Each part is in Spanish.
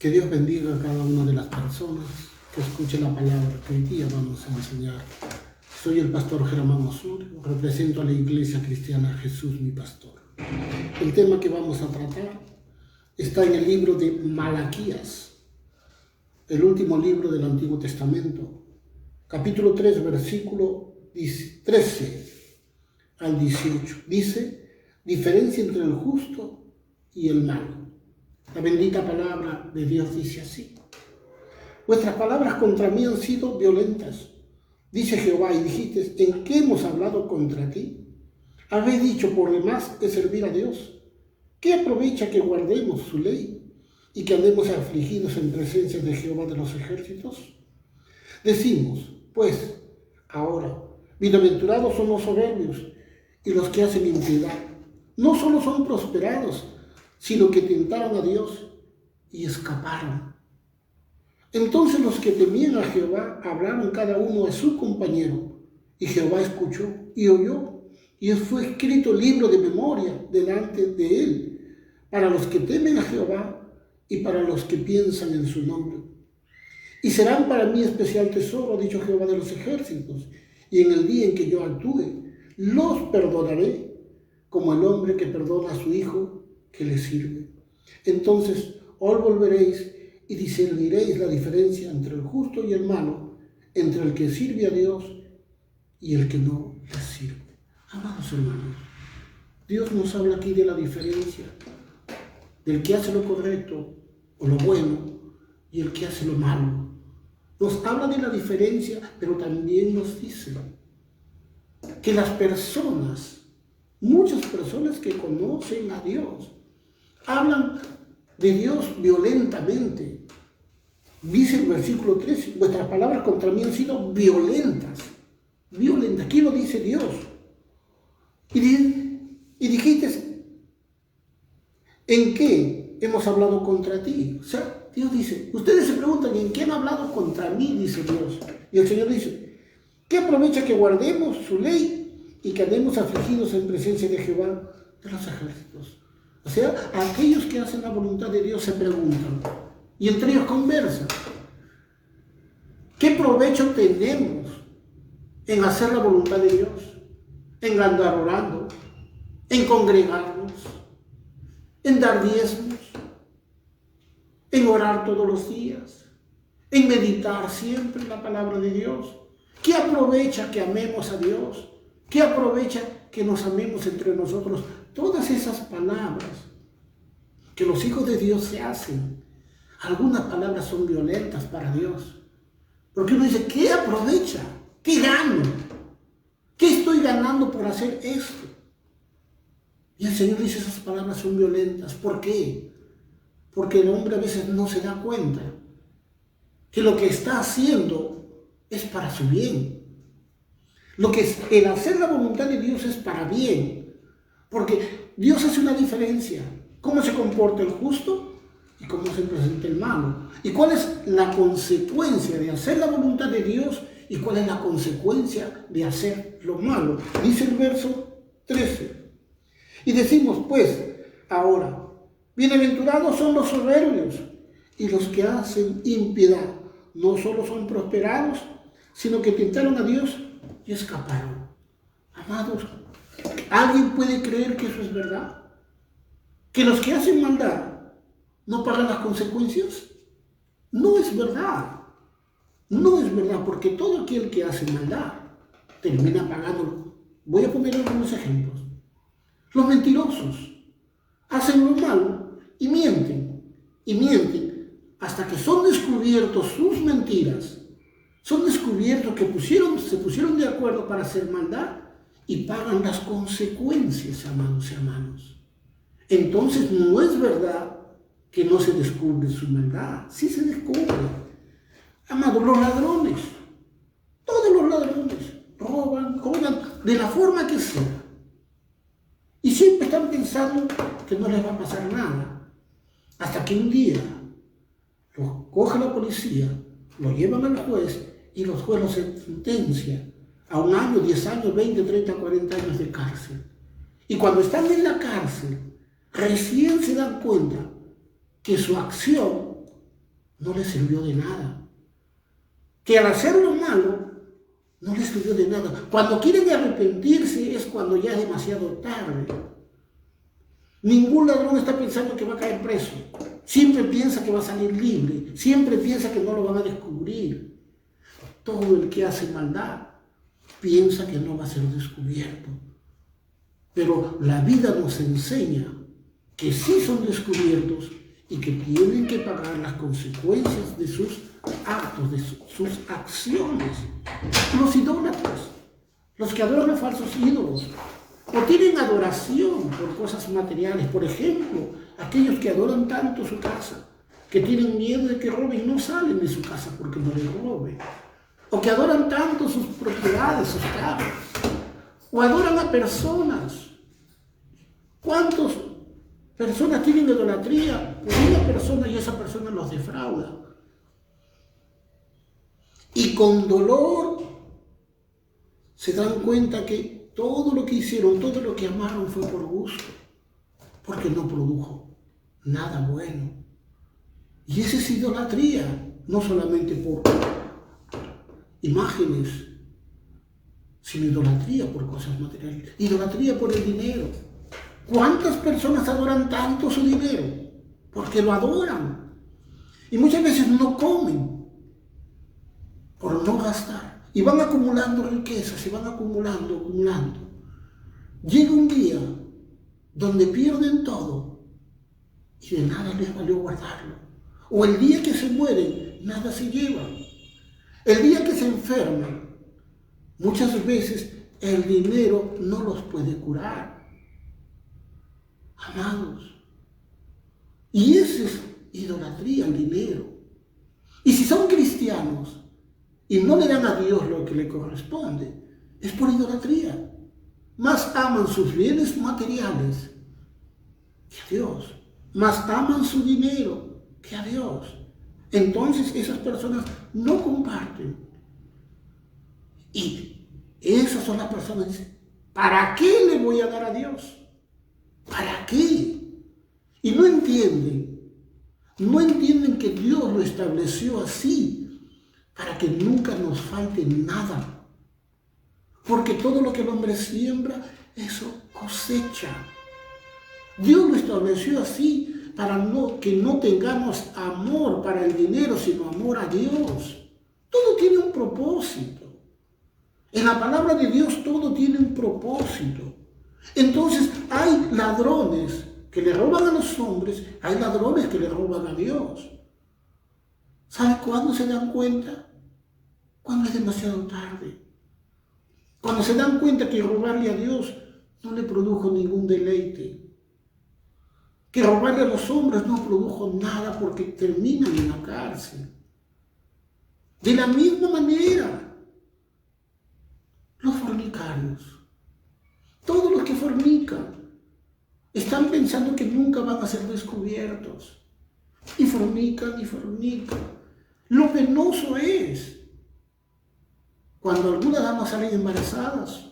Que Dios bendiga a cada una de las personas que escuchen la palabra que hoy día vamos a enseñar. Soy el pastor Germán Osorio, represento a la Iglesia Cristiana Jesús mi Pastor. El tema que vamos a tratar está en el libro de Malaquías, el último libro del Antiguo Testamento, capítulo 3, versículo 13 al 18. Dice, diferencia entre el justo y el malo. La bendita palabra de Dios dice así: vuestras palabras contra mí han sido violentas, dice Jehová, y dijiste, ¿en qué hemos hablado contra ti? Habéis dicho, por demás es servir a Dios. ¿Qué aprovecha que guardemos su ley y que andemos afligidos en presencia de Jehová de los ejércitos? Decimos, pues, ahora, bienaventurados son los soberbios y los que hacen impiedad. No solo son prosperados, sino que tentaron a Dios y escaparon. Entonces los que temían a Jehová hablaron cada uno a su compañero, y Jehová escuchó y oyó, y fue escrito libro de memoria delante de él, para los que temen a Jehová y para los que piensan en su nombre. Y serán para mí especial tesoro, ha dicho Jehová de los ejércitos, y en el día en que yo actúe, los perdonaré, como el hombre que perdona a su hijo que le sirve. Entonces os volveréis y discerniréis la diferencia entre el justo y el malo, entre el que sirve a Dios y el que no le sirve. Amados hermanos, Dios nos habla aquí de la diferencia del que hace lo correcto o lo bueno y el que hace lo malo. Nos habla de la diferencia, pero también nos dice que las personas, muchas personas que conocen a Dios, hablan de Dios violentamente. Dice el versículo 13, vuestras palabras contra mí han sido violentas. Violentas, aquí lo dice Dios. Y dijiste, ¿en qué hemos hablado contra ti? O sea, Dios dice, ustedes se preguntan, ¿en qué han hablado contra mí? Dice Dios. Y el Señor dice, ¿qué aprovecha que guardemos su ley y que andemos afligidos en presencia de Jehová de los ejércitos? O sea, aquellos que hacen la voluntad de Dios se preguntan, y entre ellos conversan, ¿qué provecho tenemos en hacer la voluntad de Dios? En andar orando, en congregarnos, en dar diezmos, en orar todos los días, en meditar siempre la palabra de Dios. ¿Qué aprovecha que amemos a Dios? ¿Qué aprovecha que nos amemos entre nosotros? Todas esas palabras que los hijos de Dios se hacen, algunas palabras son violentas para Dios. Porque uno dice, ¿qué aprovecha? ¿Qué gano? ¿Qué estoy ganando por hacer esto? Y el Señor dice, esas palabras son violentas. ¿Por qué? Porque el hombre a veces no se da cuenta que lo que está haciendo es para su bien. El hacer la voluntad de Dios es para bien. Porque Dios hace una diferencia. ¿Cómo se comporta el justo y cómo se presenta el malo? ¿Y cuál es la consecuencia de hacer la voluntad de Dios y cuál es la consecuencia de hacer lo malo? Dice el verso 13. Y decimos, pues, ahora, bienaventurados son los soberbios y los que hacen impiedad. No solo son prosperados, sino que tentaron a Dios y escaparon. Amados, ¿alguien puede creer que eso es verdad? ¿Que los que hacen maldad no pagan las consecuencias? No es verdad. No es verdad, porque todo aquel que hace maldad termina pagándolo. Voy a poner algunos ejemplos. Los mentirosos hacen lo malo y mienten hasta que son descubiertos sus mentiras. Son descubiertos que se pusieron de acuerdo para hacer maldad y pagan las consecuencias, amados hermanos. Entonces no es verdad que no se descubre su maldad. Sí se descubre. Amados, los ladrones, todos los ladrones roban de la forma que sea. Y siempre están pensando que no les va a pasar nada. Hasta que un día los coge la policía, los llevan al juez y los jueces los sentencian a 1 año, 10 años, 20, 30, 40 años de cárcel. Y cuando están en la cárcel, recién se dan cuenta que su acción no les sirvió de nada. Que al hacer lo malo, no les sirvió de nada. Cuando quieren arrepentirse es cuando ya es demasiado tarde. Ningún ladrón está pensando que va a caer preso. Siempre piensa que va a salir libre. Siempre piensa que no lo van a descubrir. Todo el que hace maldad piensa que no va a ser descubierto. Pero la vida nos enseña que sí son descubiertos y que tienen que pagar las consecuencias de sus actos, de sus acciones. Los idólatras, los que adoran a falsos ídolos, o tienen adoración por cosas materiales. Por ejemplo, aquellos que adoran tanto su casa, que tienen miedo de que roben, no salen de su casa porque no les roben. O que adoran tanto sus propiedades, sus carros. O adoran a personas. ¿Cuántas personas tienen idolatría por una persona y esa persona los defrauda? Y con dolor se dan cuenta que todo lo que hicieron, todo lo que amaron fue por gusto, porque no produjo nada bueno. Y esa es idolatría, no solamente por imágenes, sino idolatría por cosas materiales, idolatría por el dinero. ¿Cuántas personas adoran tanto su dinero? Porque lo adoran. Y muchas veces no comen por no gastar. Y van acumulando riquezas, y van acumulando. Llega un día donde pierden todo y de nada les valió guardarlo. O el día que se mueren, nada se llevan. El día que se enferman, muchas veces el dinero no los puede curar. Amados, y esa es idolatría al dinero. Y si son cristianos y no le dan a Dios lo que le corresponde, es por idolatría. Más aman sus bienes materiales que a Dios. Más aman su dinero que a Dios. Entonces esas personas no comparten. Y esas son las personas que dicen, ¿para qué le voy a dar a Dios? ¿Para qué? Y no entienden que Dios lo estableció así, para que nunca nos falte nada. Porque todo lo que el hombre siembra, eso cosecha. Dios lo estableció así, para que no tengamos amor para el dinero, sino amor a Dios. Todo tiene un propósito. En la palabra de Dios todo tiene un propósito. Entonces hay ladrones que le roban a los hombres, hay ladrones que le roban a Dios. ¿Sabe cuándo se dan cuenta? Cuando es demasiado tarde. Cuando se dan cuenta que robarle a Dios no le produjo ningún deleite. Que robarle a los hombres no produjo nada porque terminan en la cárcel. De la misma manera, los fornicarios, todos los que fornican, están pensando que nunca van a ser descubiertos. Y fornican. Lo penoso es cuando algunas damas salen embarazadas.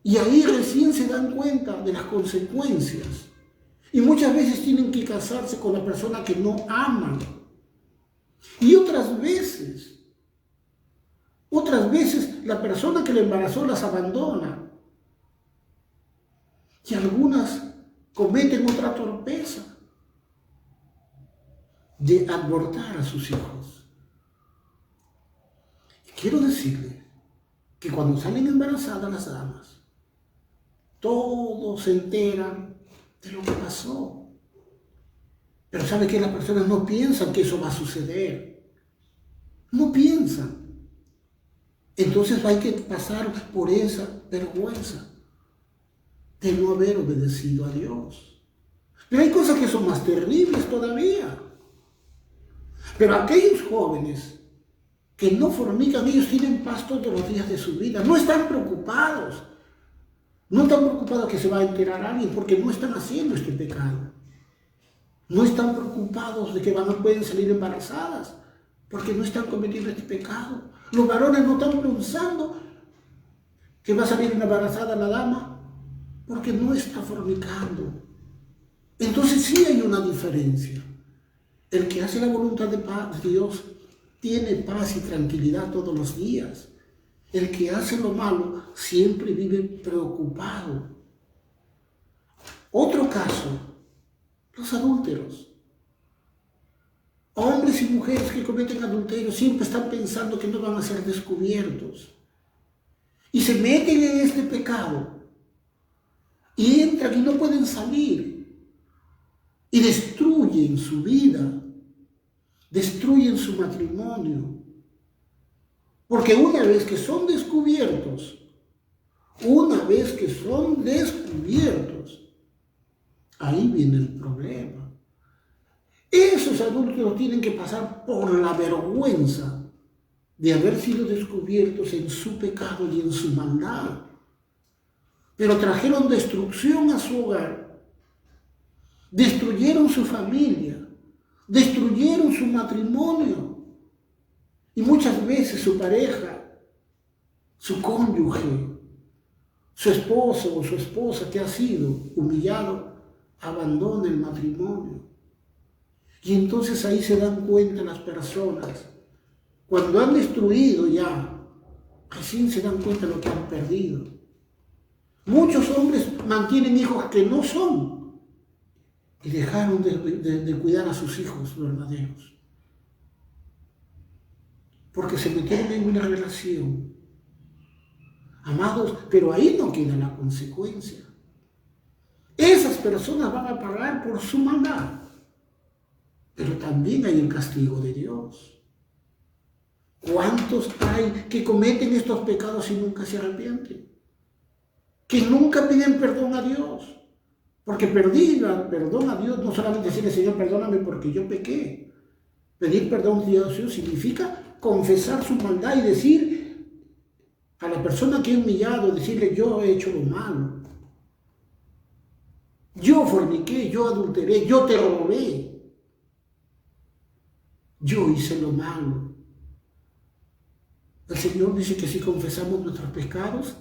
Y ahí recién se dan cuenta de las consecuencias. Y muchas veces tienen que casarse con la persona que no aman. Y otras veces la persona que le embarazó las abandona. Y algunas cometen otra torpeza de abortar a sus hijos. Y quiero decirles que cuando salen embarazadas las damas, todos se enteran de lo que pasó. Pero ¿sabe qué? Las personas no piensan que eso va a suceder. No piensan. Entonces hay que pasar por esa vergüenza de no haber obedecido a Dios. Pero hay cosas que son más terribles todavía. Pero aquellos jóvenes que no fornican, ellos tienen paz todos los días de su vida. No están preocupados. No están preocupados que se va a enterar alguien porque no están haciendo este pecado. No están preocupados de que pueden salir embarazadas porque no están cometiendo este pecado. Los varones no están pensando que va a salir embarazada la dama porque no está fornicando. Entonces sí hay una diferencia. El que hace la voluntad de Dios tiene paz y tranquilidad todos los días. El que hace lo malo siempre vive preocupado. Otro caso, los adúlteros. Hombres y mujeres que cometen adulterio siempre están pensando que no van a ser descubiertos. Y se meten en este pecado. Y entran y no pueden salir. Y destruyen su vida. Destruyen su matrimonio. Porque una vez que son descubiertos, ahí viene el problema. Esos adúlteros tienen que pasar por la vergüenza de haber sido descubiertos en su pecado y en su maldad. Pero trajeron destrucción a su hogar, destruyeron su familia, destruyeron su matrimonio. Y muchas veces su pareja, su cónyuge, su esposo o su esposa que ha sido humillado, abandona el matrimonio. Y entonces ahí se dan cuenta las personas, cuando han destruido ya, así se dan cuenta de lo que han perdido. Muchos hombres mantienen hijos que no son y dejaron de cuidar a sus hijos verdaderos. Porque se metieron en una relación. Amados, pero ahí no queda la consecuencia. Esas personas van a pagar por su maldad. Pero también hay el castigo de Dios. ¿Cuántos hay que cometen estos pecados y nunca se arrepienten? Que nunca piden perdón a Dios. Porque pedir perdón a Dios no solamente decirle, Señor, perdóname porque yo pequé. Pedir perdón a Dios significa confesar su maldad y decir a la persona que he humillado, decirle, yo he hecho lo malo. Yo forniqué, yo adulteré, yo te robé. Yo hice lo malo. El Señor dice que si confesamos nuestros pecados,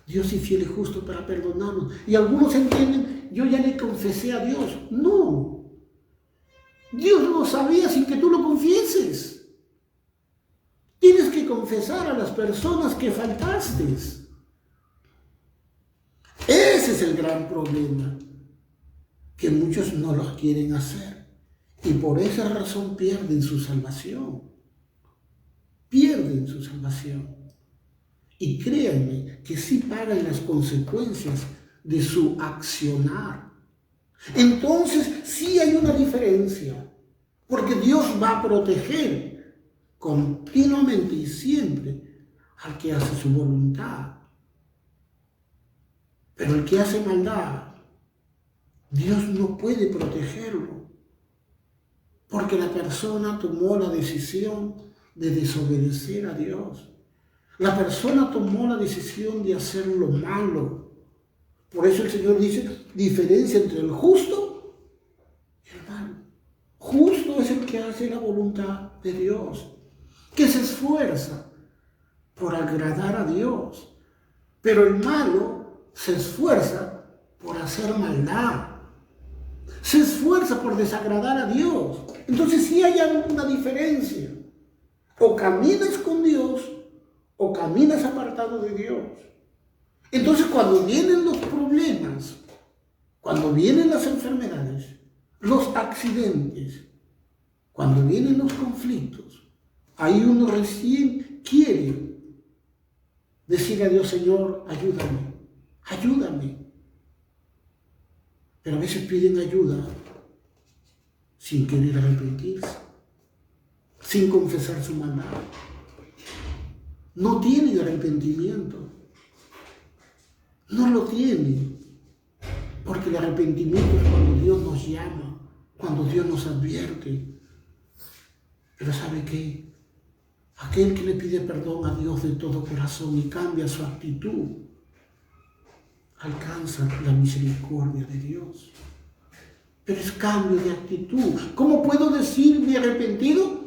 Dios es fiel y justo para perdonarnos. Y algunos entienden, yo ya le confesé a Dios. No. Dios lo sabía sin que tú lo confieses. Tienes que confesar a las personas que faltaste. Ese es el gran problema, que muchos no lo quieren hacer. Y por esa razón pierden su salvación. Pierden su salvación. Y créanme que sí pagan las consecuencias de su accionar. Entonces sí hay una diferencia. Porque Dios va a proteger continuamente y siempre al que hace su voluntad. Pero el que hace maldad, Dios no puede protegerlo. Porque la persona tomó la decisión de desobedecer a Dios. La persona tomó la decisión de hacer lo malo. Por eso el Señor dice, diferencia entre el justo y el malo. Justo es el que hace la voluntad de Dios, que se esfuerza por agradar a Dios. Pero el malo se esfuerza por hacer maldad. Se esfuerza por desagradar a Dios. Entonces sí hay una diferencia. O caminas con Dios o caminas apartado de Dios. Entonces cuando vienen los problemas, cuando vienen las enfermedades, los accidentes, cuando vienen los conflictos, ahí uno recién quiere decirle a Dios, Señor, ayúdame, ayúdame. Pero a veces piden ayuda sin querer arrepentirse, sin confesar su maldad. No tienen arrepentimiento. No lo tienen. Porque el arrepentimiento es cuando Dios nos llama, cuando Dios nos advierte. Pero ¿sabe qué? Aquel que le pide perdón a Dios de todo corazón y cambia su actitud, alcanza la misericordia de Dios. Pero es cambio de actitud. ¿Cómo puedo decirme arrepentido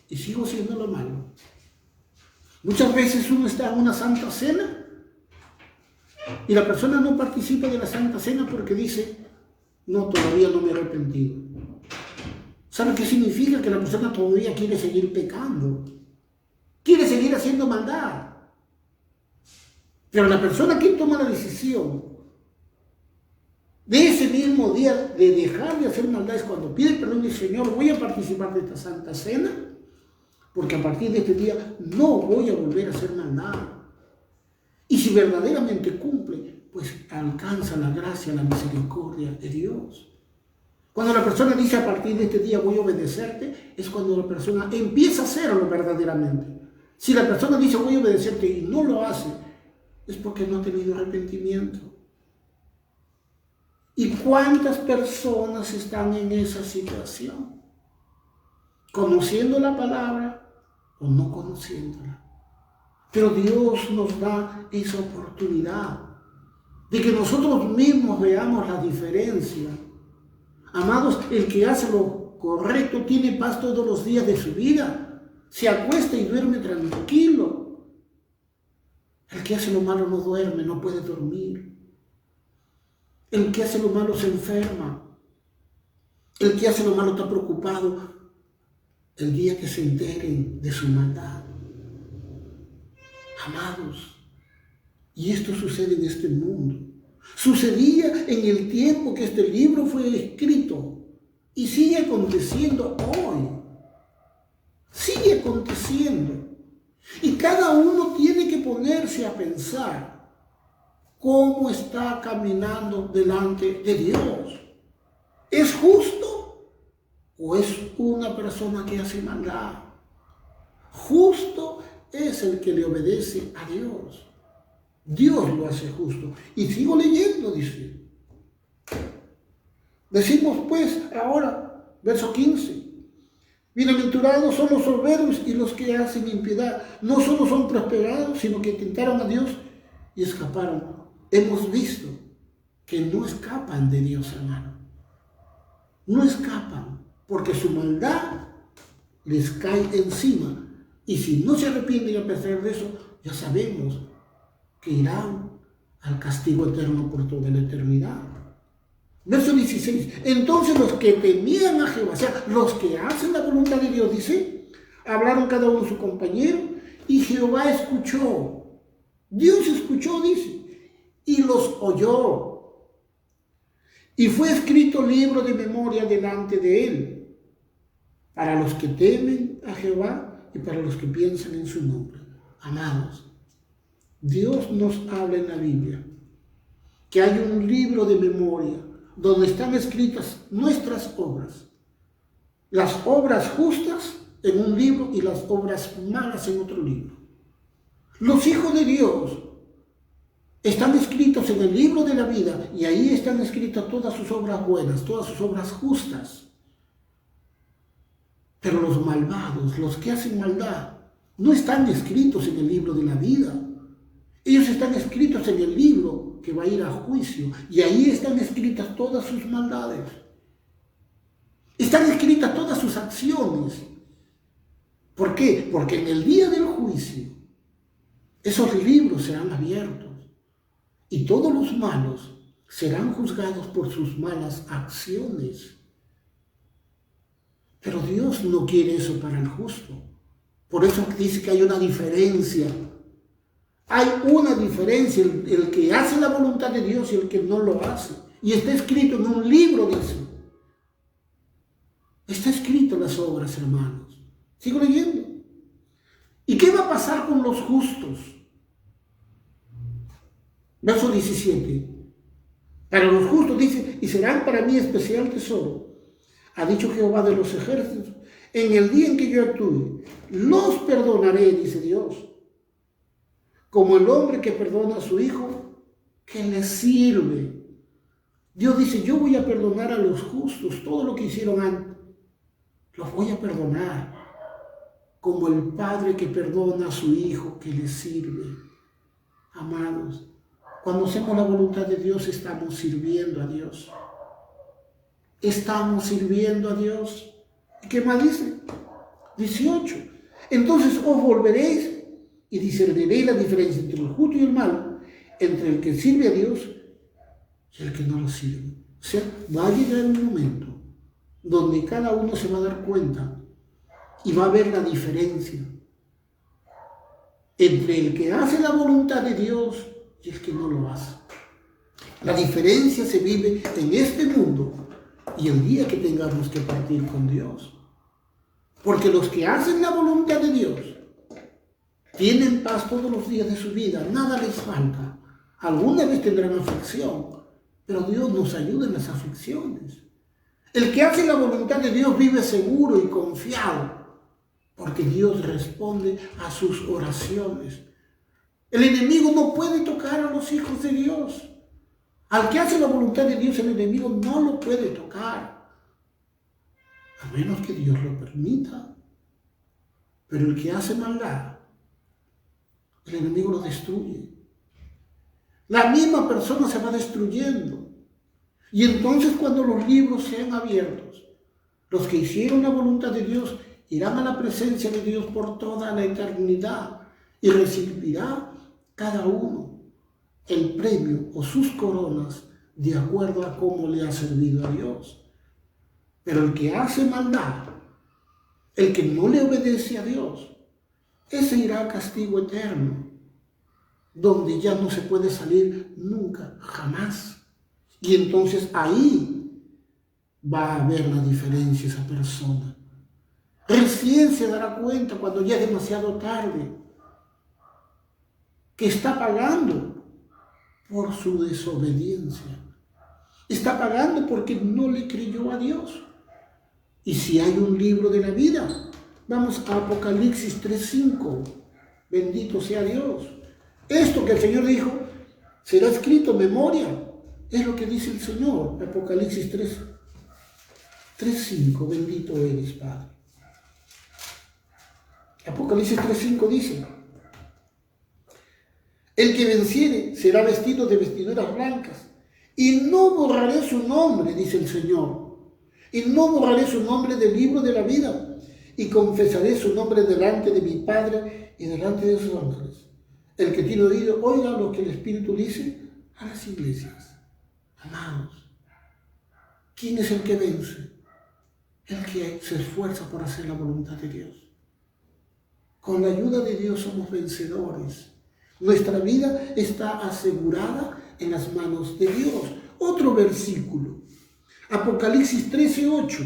y sigo siendo lo malo? Muchas veces uno está en una santa cena y la persona no participa de la santa cena porque dice, no, todavía no me he arrepentido. ¿Sabe qué significa? Que la persona todavía quiere seguir pecando, quiere seguir haciendo maldad. Pero la persona que toma la decisión de ese mismo día de dejar de hacer maldad es cuando pide perdón y dice: Señor, voy a participar de esta Santa Cena, porque a partir de este día no voy a volver a hacer maldad. Y si verdaderamente cumple, pues alcanza la gracia, la misericordia de Dios. Cuando la persona dice: a partir de este día voy a obedecerte, es cuando la persona empieza a hacerlo verdaderamente. Si la persona dice: voy a obedecerte y no lo hace, es porque no ha tenido arrepentimiento. ¿Y cuántas personas están en esa situación? Conociendo la palabra o no conociéndola. Pero Dios nos da esa oportunidad de que nosotros mismos veamos la diferencia. Amados, el que hace lo correcto tiene paz todos los días de su vida. Se acuesta y duerme tranquilo. El que hace lo malo no duerme, no puede dormir. El que hace lo malo se enferma. El que hace lo malo está preocupado el día que se enteren de su maldad. Amados, y esto sucede en este mundo. Sucedía en el tiempo que este libro fue escrito y sigue aconteciendo hoy. Sigue aconteciendo. Y cada uno tiene que ponerse a pensar cómo está caminando delante de Dios. ¿Es justo o es una persona que hace maldad? Justo es el que le obedece a Dios. Dios lo hace justo. Y sigo leyendo, dice. Decimos pues ahora, verso 15. Bienaventurados son los soberbios y los que hacen impiedad. No solo son prosperados, sino que tentaron a Dios y escaparon. Hemos visto que no escapan de Dios, hermano. No escapan, porque su maldad les cae encima. Y si no se arrepienten a pesar de eso, ya sabemos que irán al castigo eterno por toda la eternidad. Verso 16. Entonces los que temían a Jehová, o sea, los que hacen la voluntad de Dios, dice, hablaron cada uno su compañero y Jehová escuchó. Dios escuchó, dice, y los oyó. Y fue escrito libro de memoria delante de él, para los que temen a Jehová y para los que piensan en su nombre. Amados, Dios nos habla en la Biblia que hay un libro de memoria donde están escritas nuestras obras. Las obras justas en un libro y las obras malas en otro libro. Los hijos de Dios están escritos en el libro de la vida y ahí están escritas todas sus obras buenas, todas sus obras justas. Pero los malvados, los que hacen maldad, no están escritos en el libro de la vida. Ellos están escritos en el libro que va a ir a juicio y ahí están escritas todas sus maldades. Están escritas todas sus acciones. ¿Por qué? Porque en el día del juicio esos libros serán abiertos y todos los malos serán juzgados por sus malas acciones. Pero Dios no quiere eso para el justo. Por eso dice que hay una diferencia. Hay una diferencia, el que hace la voluntad de Dios y el que no lo hace. Y está escrito en un libro, dice. Está escrito en las obras, hermanos. Sigo leyendo. ¿Y qué va a pasar con los justos? Verso 17. Para los justos dice, y serán para mí especial tesoro. Ha dicho Jehová de los ejércitos, en el día en que yo actúe, los perdonaré, dice Dios. Como el hombre que perdona a su hijo, que le sirve. Dios dice, yo voy a perdonar a los justos, todo lo que hicieron antes, los voy a perdonar. Como el padre que perdona a su hijo, que le sirve. Amados, cuando hacemos la voluntad de Dios, estamos sirviendo a Dios. Estamos sirviendo a Dios. ¿Y qué más dice? 18. Entonces os volveréis y discerniréis la diferencia entre el justo y el malo, entre el que sirve a Dios y el que no lo sirve. O sea, va a llegar un momento donde cada uno se va a dar cuenta y va a ver la diferencia entre el que hace la voluntad de Dios y el que no lo hace. La diferencia se vive en este mundo y el día que tengamos que partir con Dios. Porque los que hacen la voluntad de Dios tienen paz todos los días de su vida, nada les falta. Alguna vez tendrán aflicción, pero Dios nos ayuda en las aflicciones. El que hace la voluntad de Dios vive seguro y confiado, porque Dios responde a sus oraciones. El enemigo no puede tocar a los hijos de Dios. Al que hace la voluntad de Dios, el enemigo no lo puede tocar, a menos que Dios lo permita. Pero el que hace maldad, el enemigo lo destruye. La misma persona se va destruyendo. Y entonces cuando los libros sean abiertos, los que hicieron la voluntad de Dios irán a la presencia de Dios por toda la eternidad y recibirá cada uno el premio o sus coronas de acuerdo a cómo le ha servido a Dios. Pero el que hace maldad, el que no le obedece a Dios, ese irá a castigo eterno, donde ya no se puede salir nunca, jamás. Y entonces ahí va a haber la diferencia esa persona. Recién se dará cuenta cuando ya es demasiado tarde que está pagando por su desobediencia. Está pagando porque no le creyó a Dios. Y si hay un libro de la vida, vamos a Apocalipsis 3:5. Bendito sea Dios. Esto que el Señor dijo será escrito en memoria. Es lo que dice el Señor. Apocalipsis 3:5. Bendito eres, Padre. Apocalipsis 3:5 dice: el que venciere será vestido de vestiduras blancas, y no borraré su nombre, dice el Señor, y no borraré su nombre del libro de la vida, y confesaré su nombre delante de mi Padre y delante de sus ángeles. El que tiene oído, oiga lo que el Espíritu dice a las iglesias. Amados, ¿quién es el que vence? El que se esfuerza por hacer la voluntad de Dios. Con la ayuda de Dios somos vencedores. Nuestra vida está asegurada en las manos de Dios. Otro versículo, Apocalipsis 13:8.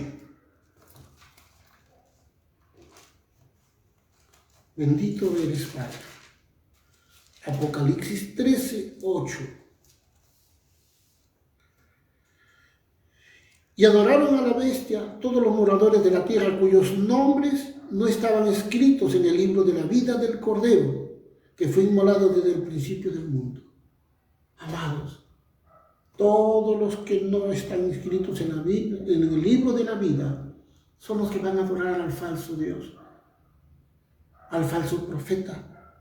Bendito eres, Padre. Apocalipsis 13:8. Y adoraron a la bestia todos los moradores de la tierra cuyos nombres no estaban escritos en el libro de la vida del Cordero, que fue inmolado desde el principio del mundo. Amados, todos los que no están inscritos en el libro de la vida son los que van a adorar al falso Dios, al falso profeta,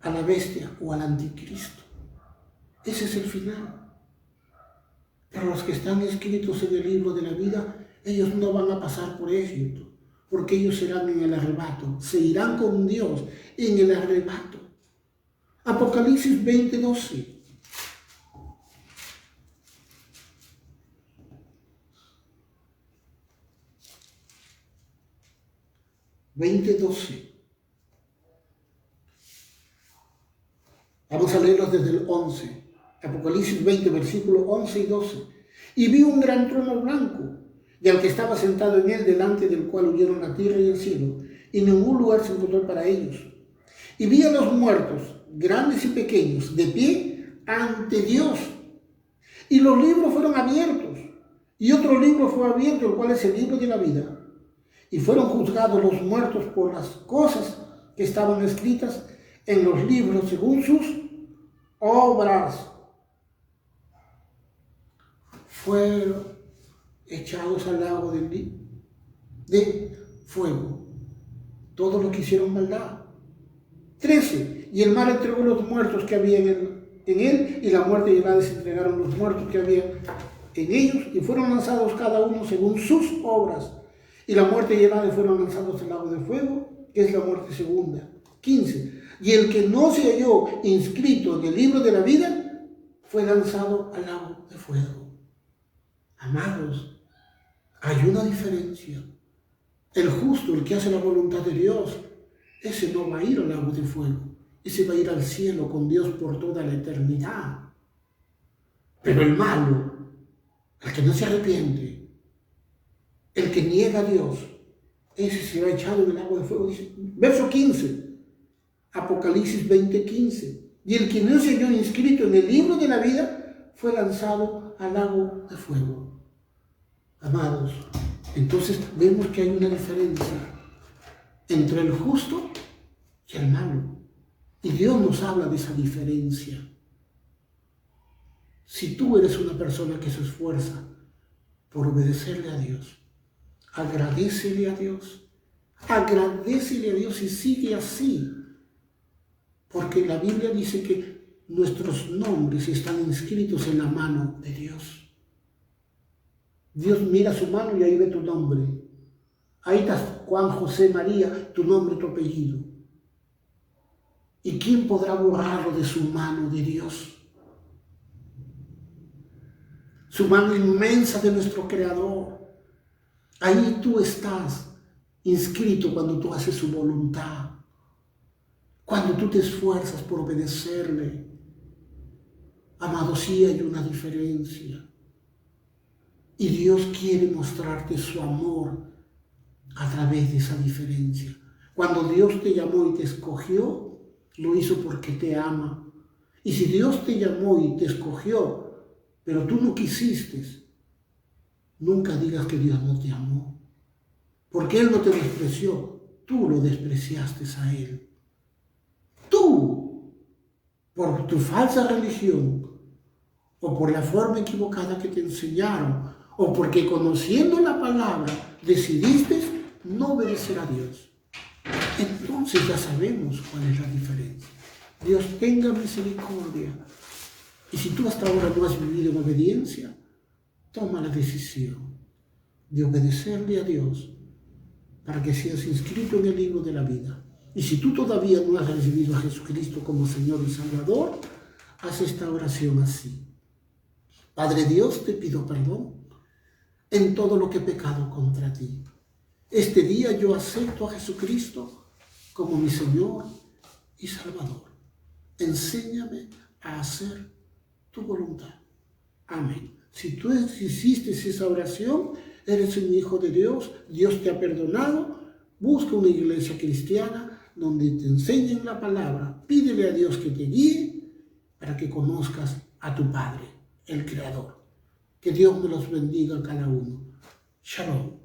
a la bestia o al anticristo. Ese es el final. Pero los que están inscritos en el libro de la vida, ellos no van a pasar por Egipto, porque ellos serán en el arrebato, se irán con Dios en el arrebato. Apocalipsis 20:12. Vamos a leerlos desde el 11. Apocalipsis 20, versículos 11 y 12. Y vi un gran trono blanco, y al que estaba sentado en él, delante del cual huyeron la tierra y el cielo, y ningún lugar se encontró para ellos. Y vi a los muertos, grandes y pequeños, de pie ante Dios. Y los libros fueron abiertos, y otro libro fue abierto, el cual es el libro de la vida. Y fueron juzgados los muertos por las cosas que estaban escritas en los libros según sus obras. Fueron echados al lago de fuego todos los que hicieron maldad. 13. Y el mar entregó los muertos que había en él, y la muerte y el Hades entregaron los muertos que había en ellos, y fueron lanzados cada uno según sus obras. Y la muerte y el Hades fueron lanzados al lago de fuego, que es la muerte segunda. 15. Y el que no se halló inscrito en el libro de la vida fue lanzado al lago de fuego. Amados, Hay una diferencia. El justo, el que hace la voluntad de Dios, ese no va a ir al lago de fuego. Ese va a ir al cielo con Dios por toda la eternidad. Pero el malo, el que no se arrepiente, el que niega a Dios, ese será echado en el lago de fuego. Dice, verso 15, Apocalipsis 20:15. Y el que no se halló inscrito en el libro de la vida fue lanzado al lago de fuego. Amados, entonces vemos que hay una diferencia entre el justo y el malo. Y Dios nos habla de esa diferencia. Si tú eres una persona que se esfuerza por obedecerle a Dios, agradécele a Dios y sigue así. Porque la Biblia dice que nuestros nombres están inscritos en la mano de Dios. Dios mira su mano y ahí ve tu nombre. Ahí está Juan, José, María, tu nombre, tu apellido. ¿Y quién podrá borrarlo de su mano de Dios? Su mano inmensa de nuestro Creador. Ahí tú estás inscrito cuando tú haces su voluntad. Cuando tú te esfuerzas por obedecerle. Amado, sí hay una diferencia. Y Dios quiere mostrarte su amor a través de esa diferencia. Cuando Dios te llamó y te escogió, lo hizo porque te ama. Y si Dios te llamó y te escogió, pero tú no quisiste, nunca digas que Dios no te amó. Porque Él no te despreció, tú lo despreciaste a Él. Tú, por tu falsa religión, o por la forma equivocada que te enseñaron, o porque conociendo la palabra decidiste no obedecer a Dios. Entonces ya sabemos cuál es la diferencia. Dios tenga misericordia. Y si tú hasta ahora no has vivido en obediencia, toma la decisión de obedecerle a Dios para que seas inscrito en el libro de la vida. Y si tú todavía no has recibido a Jesucristo como Señor y Salvador, haz esta oración así. Padre Dios, te pido perdón en todo lo que he pecado contra ti. Este día yo acepto a Jesucristo como mi Señor y Salvador. Enséñame a hacer tu voluntad. Amén. Si tú hiciste esa oración, eres un hijo de Dios, Dios te ha perdonado. Busca una iglesia cristiana donde te enseñen la palabra. Pídele a Dios que te guíe para que conozcas a tu Padre, el Creador. Que Dios me los bendiga a cada uno. Shalom.